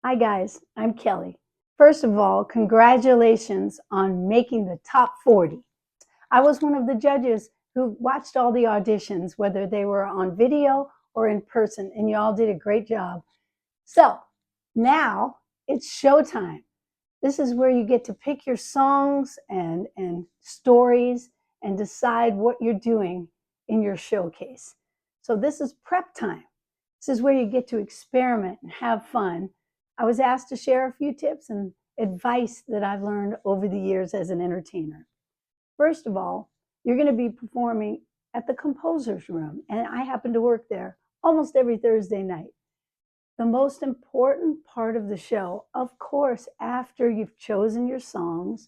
Hi guys, I'm Kelly. First of all, congratulations on making the top 40. I was one of the judges who watched all the auditions, whether they were on video or in person, and you all did a great job. So now it's showtime. This is where you get to pick your songs and stories and decide what you're doing in your showcase. So this is prep time. This is where you get to experiment and have fun. I was asked to share a few tips and advice that I've learned over the years as an entertainer. First of all, you're going to be performing at the Composer's Room, and I happen to work there almost every Thursday night. The most important part of the show, of course, after you've chosen your songs,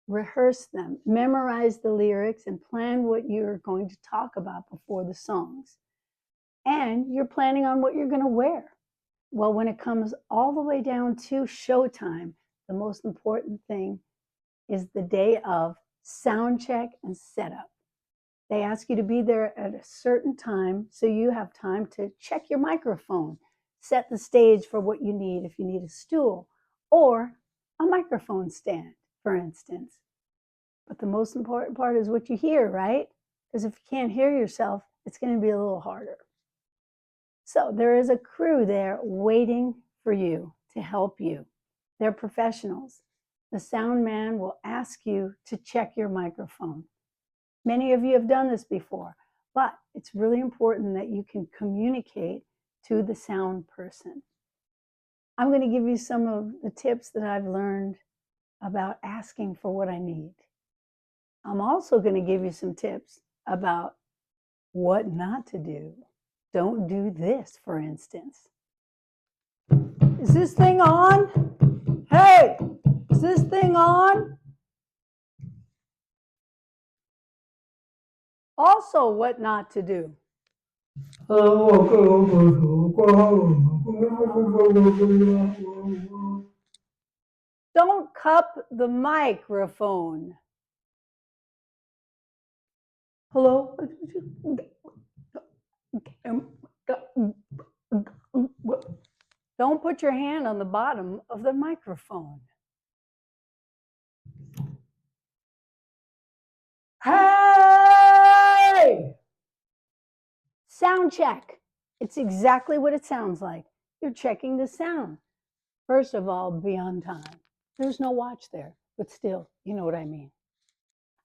rehearse them, memorize the lyrics, and plan what you're going to talk about before the songs. And you're planning on what you're going to wear. Well, when it comes all the way down to showtime, the most important thing is the day of sound check and setup. They ask you to be there at a certain time so you have time to check your microphone, set the stage for what you need if you need a stool or a microphone stand, for instance. But the most important part is what you hear, right? Because if you can't hear yourself, it's going to be a little harder. So there is a crew there waiting for you to help you. They're professionals. The sound man will ask you to check your microphone. Many of you have done this before, but it's really important that you can communicate to the sound person. I'm going to give you some of the tips that I've learned about asking for what I need. I'm also going to give you some tips about what not to do. Don't do this, for instance. Is this thing on? Hey, is this thing on? Also, what not to do. Don't cup the microphone. Hello? Don't put your hand on the bottom of the microphone. Hey! Sound check. It's exactly what it sounds like. You're checking the sound. First of all, be on time. There's no watch there, but still, you know what I mean.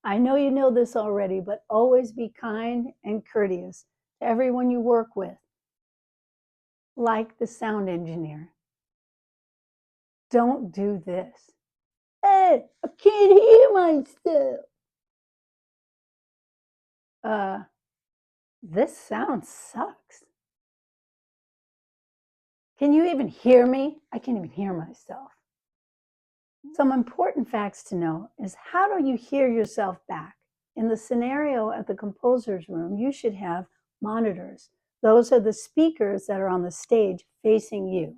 I know you know this already, but always be kind and courteous to everyone you work with, like the sound engineer. Don't do this. Hey, I can't hear myself. This sound sucks. Can you even hear me? I can't even hear myself. Some important facts to know is how do you hear yourself back? In the scenario at the Composer's Room, you should have monitors. Those are the speakers that are on the stage facing you.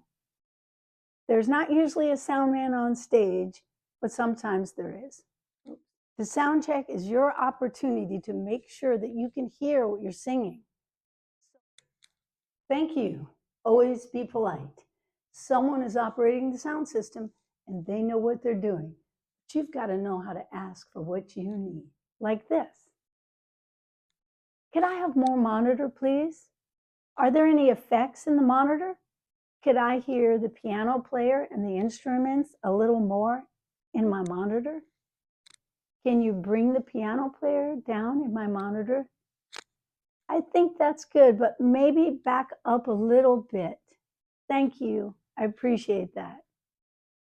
There's not usually a sound man on stage, but sometimes there is. The sound check is your opportunity to make sure that you can hear what you're singing. Thank you. Always be polite. Someone is operating the sound system and they know what they're doing. But you've got to know how to ask for what you need, like this. Could I have more monitor, please? Are there any effects in the monitor? Could I hear the piano player and the instruments a little more in my monitor? Can you bring the piano player down in my monitor? I think that's good, but maybe back up a little bit. Thank you. I appreciate that.